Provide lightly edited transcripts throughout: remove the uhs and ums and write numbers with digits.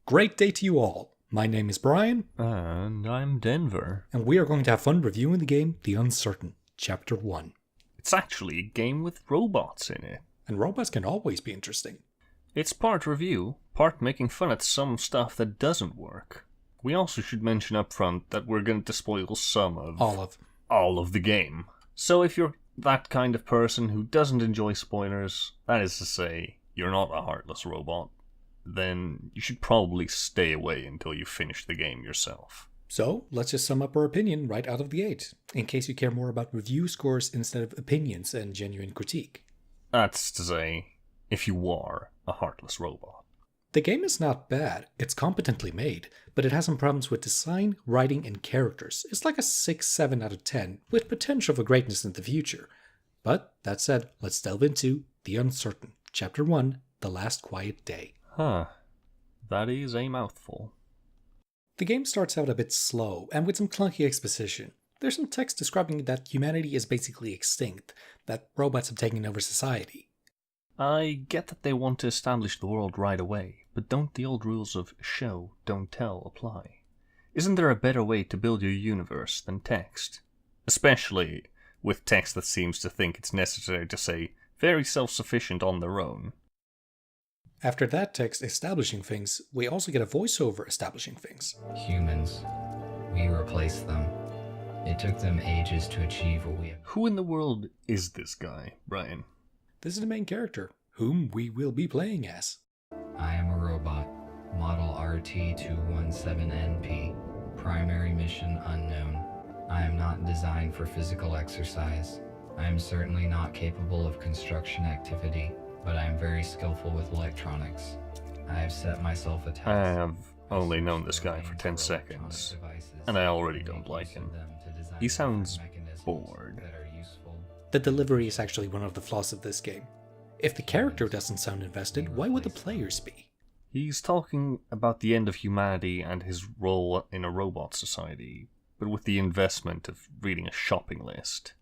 Great day to you all. My name is Brian. And I'm Denver. And we are going to have fun reviewing the game The Uncertain, Chapter 1. It's actually a game with robots in it. And robots can always be interesting. It's part review, part making fun at some stuff that doesn't work. We also should mention up front that we're going to spoil some of... all of the game. So if you're that kind of person who doesn't enjoy spoilers, that is to say, you're not a heartless robot, then you should probably stay away until you finish the game yourself. So, let's just sum up our opinion right out of the gate, in case you care more about review scores instead of opinions and genuine critique. That's to say, if you are a heartless robot. The game is not bad, it's competently made, but it has some problems with design, writing, and characters. It's like a 6-7 out of 10, with potential for greatness in the future. But, that said, let's delve into The Uncertain, Chapter 1, The Last Quiet Day. Huh. That is a mouthful. The game starts out a bit slow, and with some clunky exposition. There's some text describing that humanity is basically extinct, that robots have taken over society. I get that they want to establish the world right away, but don't the old rules of show, don't tell apply? Isn't there a better way to build your universe than text? Especially with text that seems to think it's necessary to say, very self-sufficient on their own. After that text establishing things, we also get a voiceover establishing things. Humans. We replaced them. It took them ages to achieve what we have. Who in the world is this guy, Brian? This is the main character, whom we will be playing as. I am a robot. Model RT-217NP. Primary mission unknown. I am not designed for physical exercise. I am certainly not capable of construction activity, but I am very skillful with electronics. I have set myself a task. I have only known this guy for 10 seconds, and I already don't like him. He sounds bored. The delivery is actually one of the flaws of this game. If the character doesn't sound invested, why would the players be? He's talking about the end of humanity and his role in a robot society, but with the investment of reading a shopping list.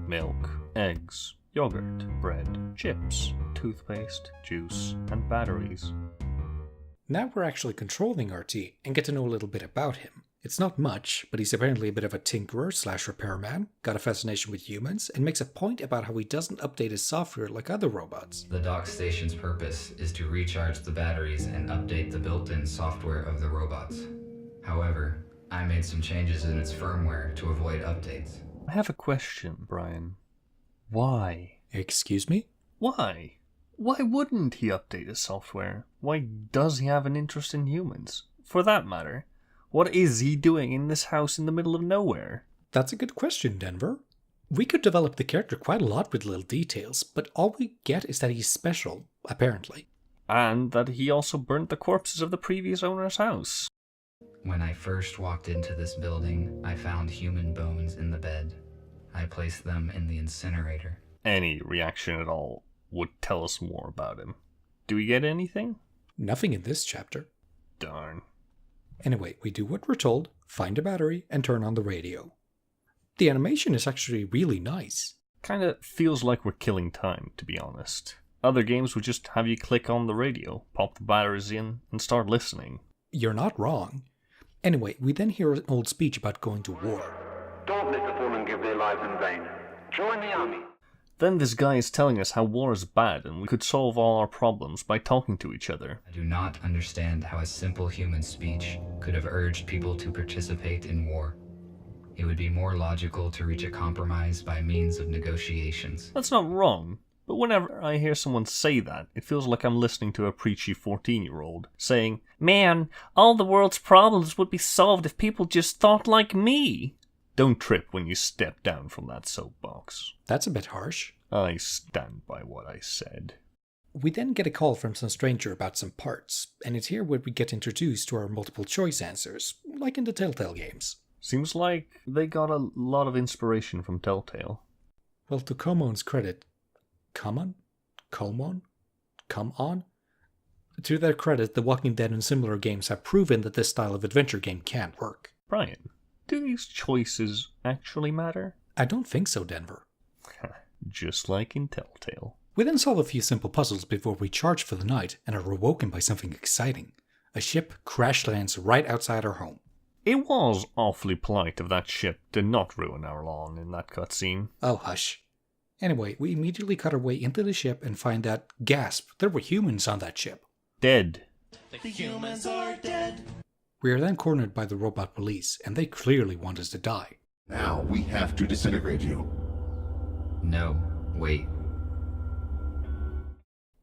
Milk, eggs, yogurt, bread, chips, toothpaste, juice, and batteries. Now we're actually controlling RT and get to know a little bit about him. It's not much, but he's apparently a bit of a tinkerer/repairman, got a fascination with humans, and makes a point about how he doesn't update his software like other robots. The dock station's purpose is to recharge the batteries and update the built-in software of the robots. However, I made some changes in its firmware to avoid updates. I have a question, Brian. Why? Excuse me? Why? Why wouldn't he update his software? Why does he have an interest in humans? For that matter, what is he doing in this house in the middle of nowhere? That's a good question, Denver. We could develop the character quite a lot with little details, but all we get is that he's special, apparently. And that he also burnt the corpses of the previous owner's house. When I first walked into this building, I found human bones in the bed. I placed them in the incinerator. Any reaction at all would tell us more about him. Do we get anything? Nothing in this chapter. Darn. Anyway, we do what we're told, find a battery, and turn on the radio. The animation is actually really nice. Kinda feels like we're killing time, to be honest. Other games would just have you click on the radio, pop the batteries in, and start listening. You're not wrong. Anyway, we then hear an old speech about going to war. Don't let the fallen give their lives in vain. Join the army. Then this guy is telling us how war is bad and we could solve all our problems by talking to each other. I do not understand how a simple human speech could have urged people to participate in war. It would be more logical to reach a compromise by means of negotiations. That's not wrong, but whenever I hear someone say that, it feels like I'm listening to a preachy 14-year-old saying, "Man, all the world's problems would be solved if people just thought like me." Don't trip when you step down from that soapbox. That's a bit harsh. I stand by what I said. We then get a call from some stranger about some parts, and it's here where we get introduced to our multiple choice answers, like in the Telltale games. Seems like they got a lot of inspiration from Telltale. Well, to Comon's credit... Come on? To their credit, The Walking Dead and similar games have proven that this style of adventure game can work. Brian, do these choices actually matter? I don't think so, Denver. Just like in Telltale. We then solve a few simple puzzles before we charge for the night and are awoken by something exciting. A ship crash lands right outside our home. It was awfully polite of that ship to not ruin our lawn in that cutscene. Oh, hush. Anyway, we immediately cut our way into the ship and find that, gasp, there were humans on that ship. Dead. The humans are dead. We are then cornered by the robot police, and they clearly want us to die. Now we have to disintegrate you. No, wait.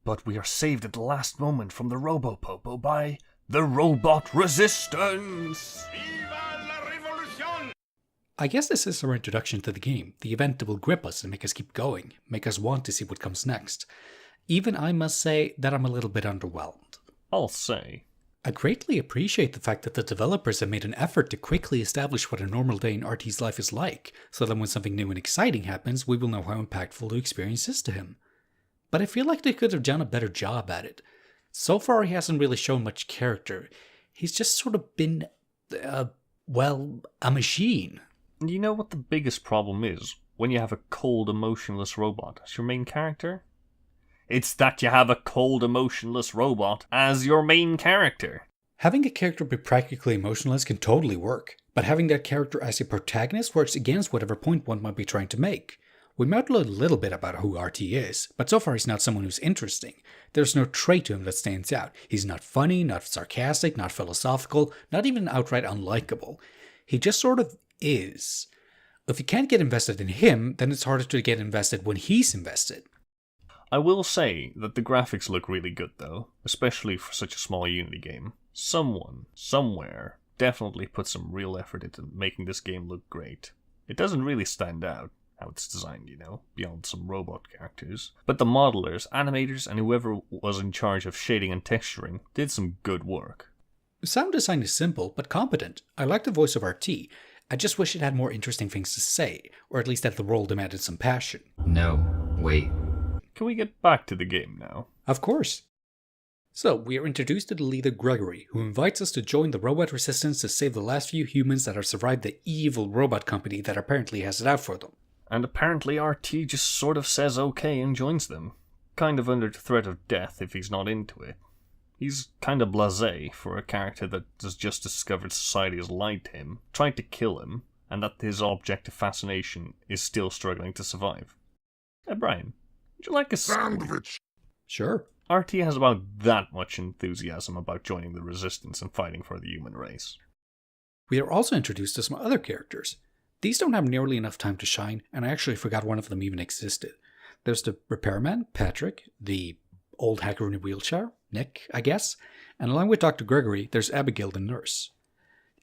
But we are saved at the last moment from the Robopopo by the Robot Resistance! I guess this is our introduction to the game, the event that will grip us and make us keep going, make us want to see what comes next. Even I must say that I'm a little bit underwhelmed. I'll say. I greatly appreciate the fact that the developers have made an effort to quickly establish what a normal day in RT's life is like, so that when something new and exciting happens, we will know how impactful the experience is to him. But I feel like they could have done a better job at it. So far he hasn't really shown much character. He's just sort of been, a machine. You know what the biggest problem is when you have a cold, emotionless robot as your main character? It's that you have a cold, emotionless robot as your main character. Having a character be practically emotionless can totally work, but having that character as a protagonist works against whatever point one might be trying to make. We might learn a little bit about who RT is, but so far he's not someone who's interesting. There's no trait to him that stands out. He's not funny, not sarcastic, not philosophical, not even outright unlikable. He just sort of is. If you can't get invested in him, then it's harder to get invested when he's invested. I will say that the graphics look really good though, especially for such a small Unity game. Someone, somewhere, definitely put some real effort into making this game look great. It doesn't really stand out how it's designed, beyond some robot characters. But the modelers, animators, and whoever was in charge of shading and texturing did some good work. Sound design is simple, but competent. I like the voice of RT. I just wish it had more interesting things to say, or at least that the role demanded some passion. No, wait. Can we get back to the game now? Of course. So, we are introduced to the leader Gregory, who invites us to join the robot resistance to save the last few humans that have survived the evil robot company that apparently has it out for them. And apparently RT just sort of says okay and joins them. Kind of under the threat of death if he's not into it. He's kind of blasé for a character that has just discovered society has lied to him, tried to kill him, and that his object of fascination is still struggling to survive. Hey Brian, would you like a Sandwich? Sure. RT has about that much enthusiasm about joining the resistance and fighting for the human race. We are also introduced to some other characters. These don't have nearly enough time to shine, and I actually forgot one of them even existed. There's the repairman, Patrick, the old hacker in a wheelchair, Nick, I guess, and along with Dr. Gregory, there's Abigail the nurse.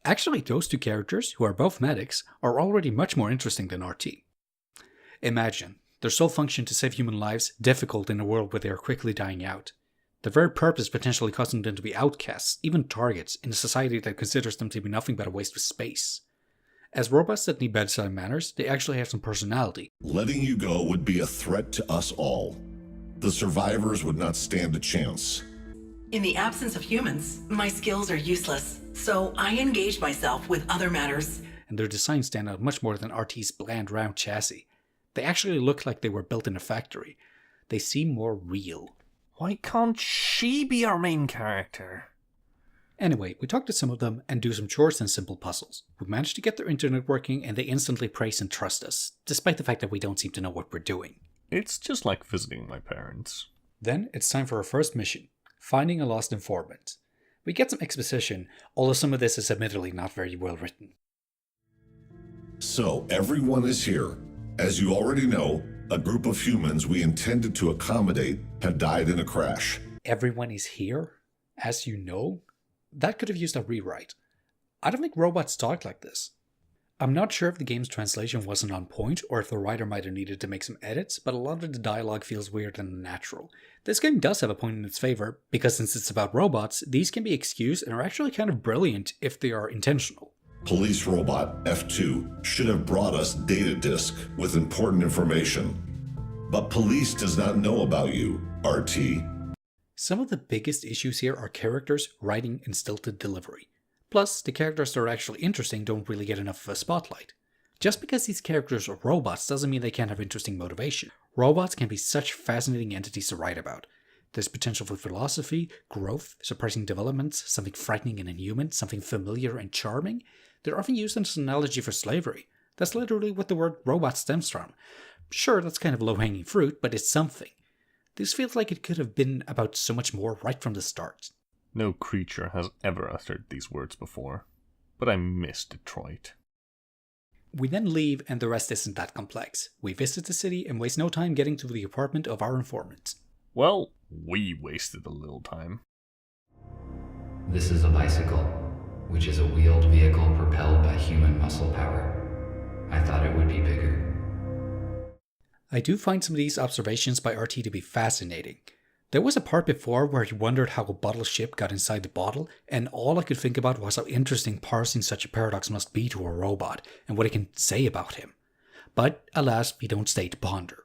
Actually, those two characters, who are both medics, are already much more interesting than RT. Imagine, their sole function to save human lives difficult in a world where they are quickly dying out. Their very purpose potentially causing them to be outcasts, even targets, in a society that considers them to be nothing but a waste of space. As robots that need bedside manners, they actually have some personality. Letting you go would be a threat to us all. The survivors would not stand a chance. In the absence of humans, my skills are useless, so I engage myself with other matters. And their designs stand out much more than RT's bland round chassis. They actually look like they were built in a factory. They seem more real. Why can't she be our main character? Anyway, we talk to some of them and do some chores and simple puzzles. We manage to get their internet working and they instantly praise and trust us, despite the fact that we don't seem to know what we're doing. It's just like visiting my parents. Then it's time for our first mission, finding a lost informant. We get some exposition, although some of this is admittedly not very well written. So, everyone is here. As you already know, a group of humans we intended to accommodate have died in a crash. Everyone is here? As you know? That could have used a rewrite. I don't think robots talk like this. I'm not sure if the game's translation wasn't on point or if the writer might have needed to make some edits, but a lot of the dialogue feels weird and unnatural. This game does have a point in its favor, because since it's about robots, these can be excused and are actually kind of brilliant if they are intentional. Police robot F2 should have brought us data disk with important information. But police does not know about you, RT. Some of the biggest issues here are characters, writing, and stilted delivery. Plus, the characters that are actually interesting don't really get enough of a spotlight. Just because these characters are robots doesn't mean they can't have interesting motivation. Robots can be such fascinating entities to write about. There's potential for philosophy, growth, surprising developments, something frightening and inhuman, something familiar and charming. They're often used as an analogy for slavery. That's literally what the word robot stems from. Sure, that's kind of low-hanging fruit, but it's something. This feels like it could have been about so much more right from the start. No creature has ever uttered these words before, but I miss Detroit. We then leave, and the rest isn't that complex. We visit the city and waste no time getting to the apartment of our informant. Well, we wasted a little time. This is a bicycle, which is a wheeled vehicle propelled by human muscle power. I thought it would be bigger. I do find some of these observations by RT to be fascinating. There was a part before where he wondered how a bottle ship got inside the bottle, and all I could think about was how interesting parsing such a paradox must be to a robot, and what it can say about him. But, alas, we don't stay to ponder.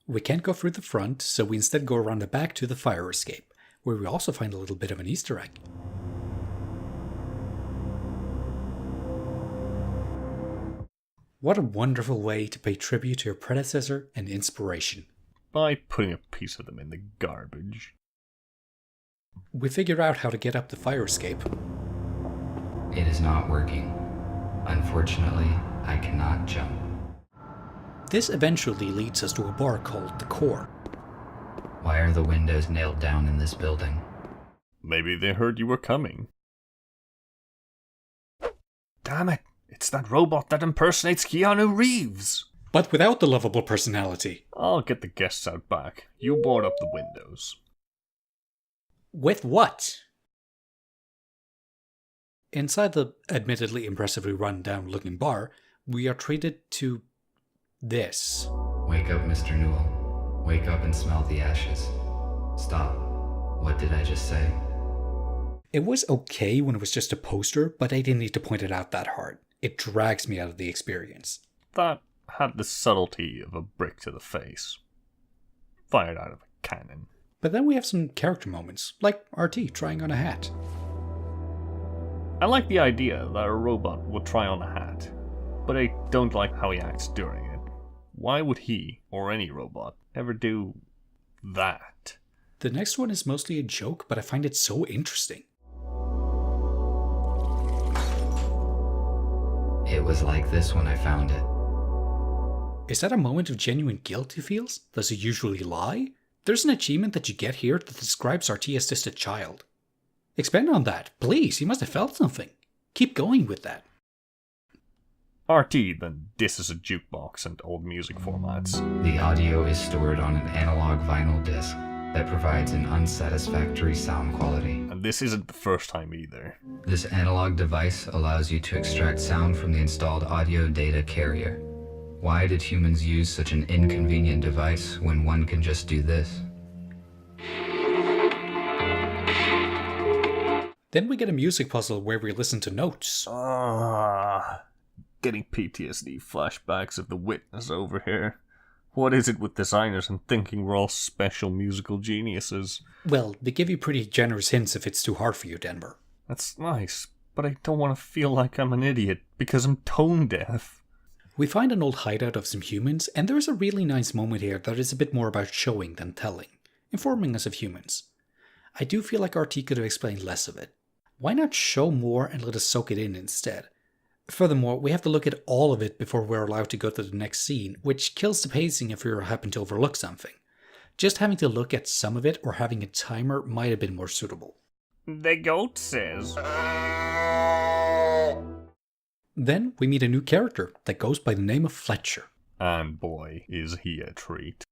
We can't go through the front, so we instead go around the back to the fire escape, where we also find a little bit of an Easter egg. What a wonderful way to pay tribute to your predecessor and inspiration. By putting a piece of them in the garbage. We figure out how to get up the fire escape. It is not working. Unfortunately, I cannot jump. This eventually leads us to a bar called The Core. Why are the windows nailed down in this building? Maybe they heard you were coming. Damn it! It's that robot that impersonates Keanu Reeves! But without the lovable personality. I'll get the guests out back. You board up the windows. With what? Inside the admittedly impressively run-down looking bar, we are treated to this. Wake up, Mr. Newell. Wake up and smell the ashes. Stop. What did I just say? It was okay when it was just a poster, but I didn't need to point it out that hard. It drags me out of the experience. That had the subtlety of a brick to the face. Fired out of a cannon. But then we have some character moments, like RT trying on a hat. I like the idea that a robot would try on a hat, but I don't like how he acts during it. Why would he, or any robot, ever do that? The next one is mostly a joke, but I find it so interesting. It was like this when I found it. Is that a moment of genuine guilt he feels? Does he usually lie? There's an achievement that you get here that describes RT as just a child. Expand on that, please. He must have felt something. Keep going with that. RT then disses a jukebox and old music formats. The audio is stored on an analog vinyl disc that provides an unsatisfactory sound quality. And this isn't the first time either. This analog device allows you to extract sound from the installed audio data carrier. Why did humans use such an inconvenient device when one can just do this? Then we get a music puzzle where we listen to notes. Getting PTSD flashbacks of The Witness over here. What is it with designers and thinking we're all special musical geniuses? Well, they give you pretty generous hints if it's too hard for you, Denver. That's nice, but I don't want to feel like I'm an idiot because I'm tone deaf. We find an old hideout of some humans, and there is a really nice moment here that is a bit more about showing than telling, informing us of humans. I do feel like RT could have explained less of it. Why not show more and let us soak it in instead? Furthermore, we have to look at all of it before we're allowed to go to the next scene, which kills the pacing if we happen to overlook something. Just having to look at some of it or having a timer might have been more suitable. The goat says. Then we meet a new character that goes by the name of Fletcher. And boy, is he a treat.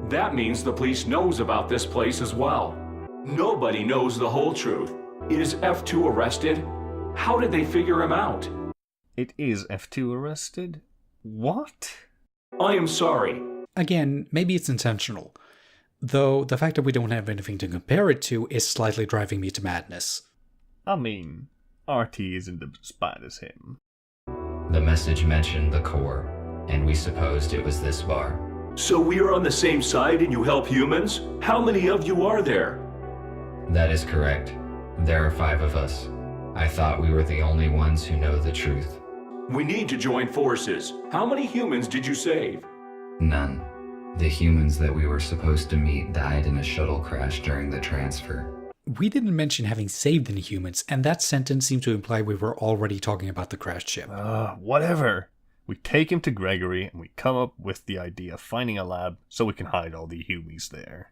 That means the police knows about this place as well. Nobody knows the whole truth. Is F2 arrested? How did they figure him out? It is F2 arrested? What? I am sorry. Again, maybe it's intentional. Though the fact that we don't have anything to compare it to is slightly driving me to madness. I mean, RT isn't as bad as him. The message mentioned the core, and we supposed it was this bar. So we are on the same side and you help humans? How many of you are there? That is correct. There are 5 of us. I thought we were the only ones who know the truth. We need to join forces. How many humans did you save? None. The humans that we were supposed to meet died in a shuttle crash during the transfer. We didn't mention having saved any humans, and that sentence seemed to imply we were already talking about the crashed ship. Whatever. We take him to Gregory, and we come up with the idea of finding a lab so we can hide all the humies there.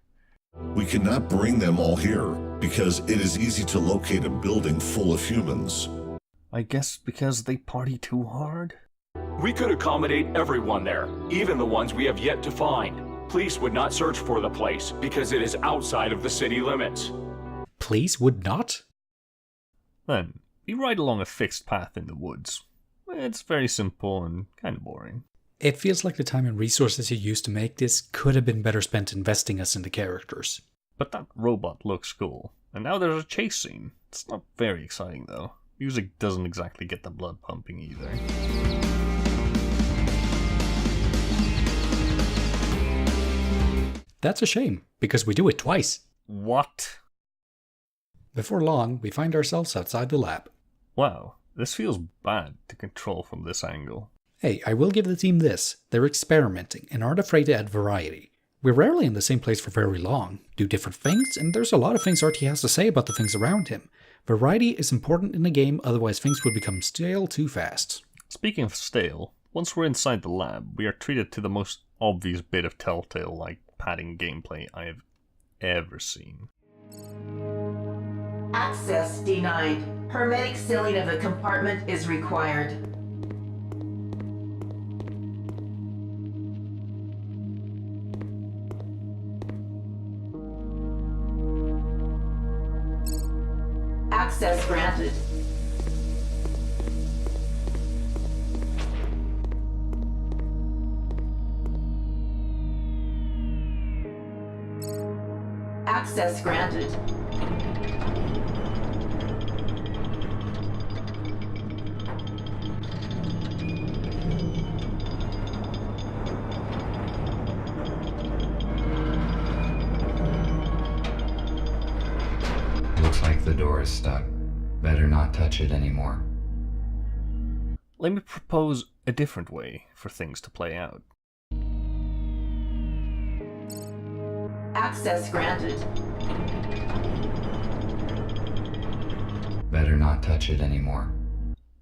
We cannot bring them all here, because it is easy to locate a building full of humans. I guess because they party too hard? We could accommodate everyone there, even the ones we have yet to find. Police would not search for the place because it is outside of the city limits. Police would not? Then, we ride along a fixed path in the woods. It's very simple and kind of boring. It feels like the time and resources you used to make this could have been better spent investing us in the characters. But that robot looks cool, and now there's a chase scene. It's not very exciting though. Music doesn't exactly get the blood pumping either. That's a shame, because we do it twice. What? Before long, we find ourselves outside the lab. Wow, this feels bad to control from this angle. Hey, I will give the team this. They're experimenting and aren't afraid to add variety. We're rarely in the same place for very long, do different things, and there's a lot of things RT has to say about the things around him. Variety is important in the game, otherwise things would become stale too fast. Speaking of stale, once we're inside the lab, we are treated to the most obvious bit of Telltale-like padding gameplay I have ever seen. Access denied. Hermetic sealing of the compartment is required. Access granted. Access granted. Looks like the door is stuck. Better not touch it anymore. Let me propose a different way for things to play out. Access granted. Better not touch it anymore.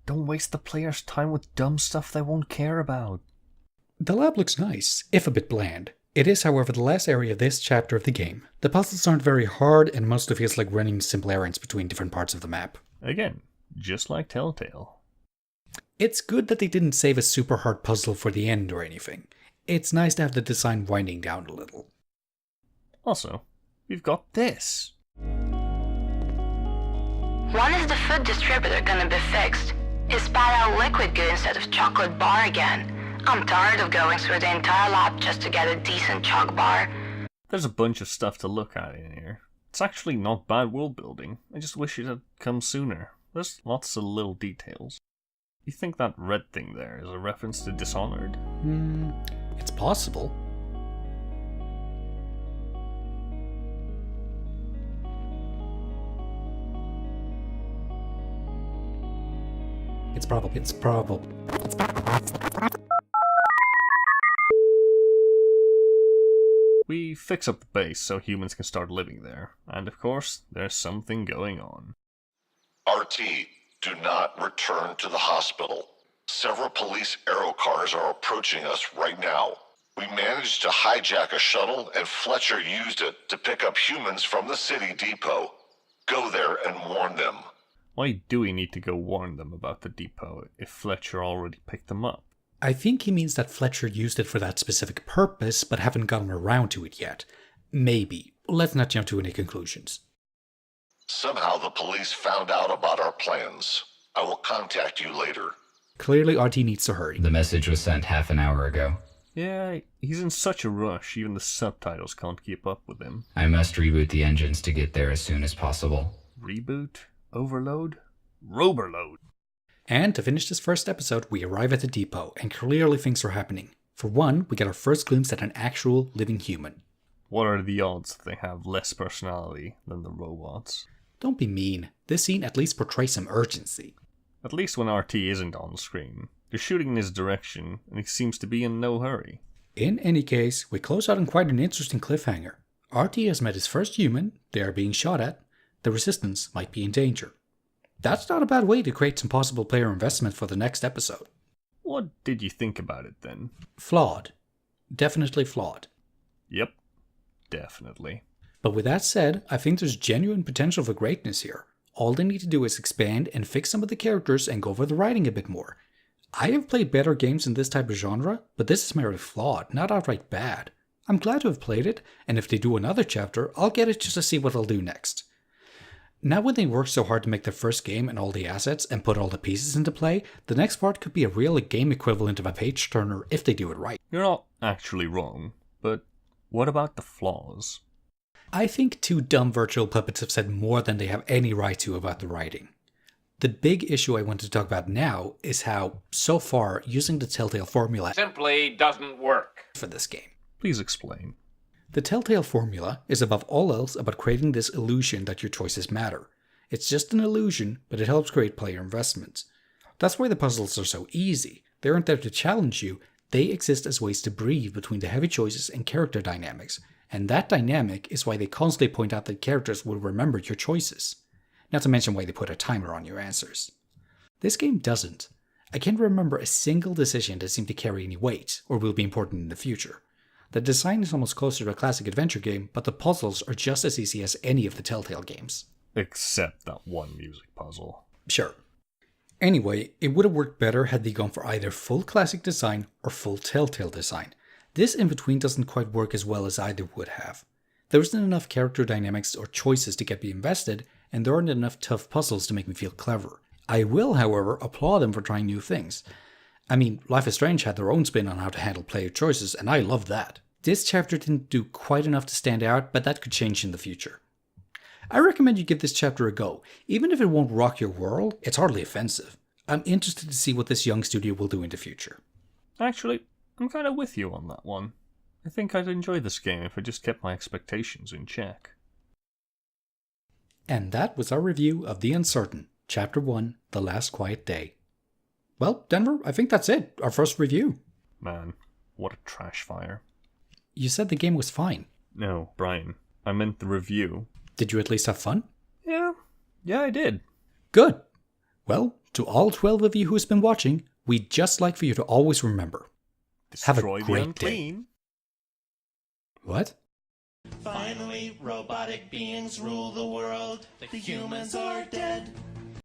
Don't waste the player's time with dumb stuff they won't care about. The lab looks nice, if a bit bland. It is, however, the last area of this chapter of the game. The puzzles aren't very hard, and mostly feels like running simple errands between different parts of the map. Again, just like Telltale. It's good that they didn't save a super hard puzzle for the end or anything. It's nice to have the design winding down a little. Also, we've got this. When is the food distributor gonna be fixed? He spat out liquid goo instead of chocolate bar again. I'm tired of going through the entire lab just to get a decent choc bar. There's a bunch of stuff to look at in here. It's actually not bad world building. I just wish it had come sooner. There's lots of little details. You think that red thing there is a reference to Dishonored? It's possible. It's probable. We fix up the base so humans can start living there. And of course, there's something going on. RT, do not return to the hospital. Several police aero cars are approaching us right now. We managed to hijack a shuttle and Fletcher used it to pick up humans from the city depot. Go there and warn them. Why do we need to go warn them about the depot if Fletcher already picked them up? I think he means that Fletcher used it for that specific purpose, but haven't gotten around to it yet. Maybe. Let's not jump to any conclusions. Somehow the police found out about our plans. I will contact you later. Clearly RT needs to hurry. The message was sent half an hour ago. Yeah, he's in such a rush, even the subtitles can't keep up with him. I must reboot the engines to get there as soon as possible. Reboot? Overload? Roberload. And to finish this first episode, we arrive at the depot, and clearly things are happening. For one, we get our first glimpse at an actual living human. What are the odds that they have less personality than the robots? Don't be mean. This scene at least portrays some urgency. At least when RT isn't on screen. They're shooting in his direction, and he seems to be in no hurry. In any case, we close out on quite an interesting cliffhanger. RT has met his first human, they are being shot at, the Resistance might be in danger. That's not a bad way to create some possible player investment for the next episode. What did you think about it then? Flawed. Definitely flawed. Yep, definitely. But with that said, I think there's genuine potential for greatness here. All they need to do is expand and fix some of the characters and go over the writing a bit more. I have played better games in this type of genre, but this is merely flawed, not outright bad. I'm glad to have played it, and if they do another chapter, I'll get it just to see what they'll do next. Now when they worked so hard to make their first game and all the assets and put all the pieces into play, the next part could be a real game equivalent of a page-turner if they do it right. You're not actually wrong, but what about the flaws? I think two dumb virtual puppets have said more than they have any right to about the writing. The big issue I want to talk about now is how, so far, using the Telltale formula simply doesn't work for this game. Please explain. The Telltale formula is above all else about creating this illusion that your choices matter. It's just an illusion, but it helps create player investment. That's why the puzzles are so easy. They aren't there to challenge you, they exist as ways to breathe between the heavy choices and character dynamics, and that dynamic is why they constantly point out that characters will remember your choices. Not to mention why they put a timer on your answers. This game doesn't. I can't remember a single decision that seemed to carry any weight, or will be important in the future. The design is almost closer to a classic adventure game, but the puzzles are just as easy as any of the Telltale games. Except that one music puzzle. Sure. Anyway, it would have worked better had they gone for either full classic design or full Telltale design. This in between doesn't quite work as well as either would have. There isn't enough character dynamics or choices to get me invested, and there aren't enough tough puzzles to make me feel clever. I will, however, applaud them for trying new things. I mean, Life is Strange had their own spin on how to handle player choices, and I love that. This chapter didn't do quite enough to stand out, but that could change in the future. I recommend you give this chapter a go. Even if it won't rock your world, it's hardly offensive. I'm interested to see what this young studio will do in the future. Actually, I'm kind of with you on that one. I think I'd enjoy this game if I just kept my expectations in check. And that was our review of The Uncertain, Chapter 1, The Last Quiet Day. Well, Denver, I think that's it. Our first review. Man, what a trash fire. You said the game was fine. No, Brian. I meant the review. Did you at least have fun? Yeah, I did. Good. Well, to all 12 of you who's been watching, we'd just like for you to always remember. Destroy have a great day. What? Finally, robotic beings rule the world. The humans are dead.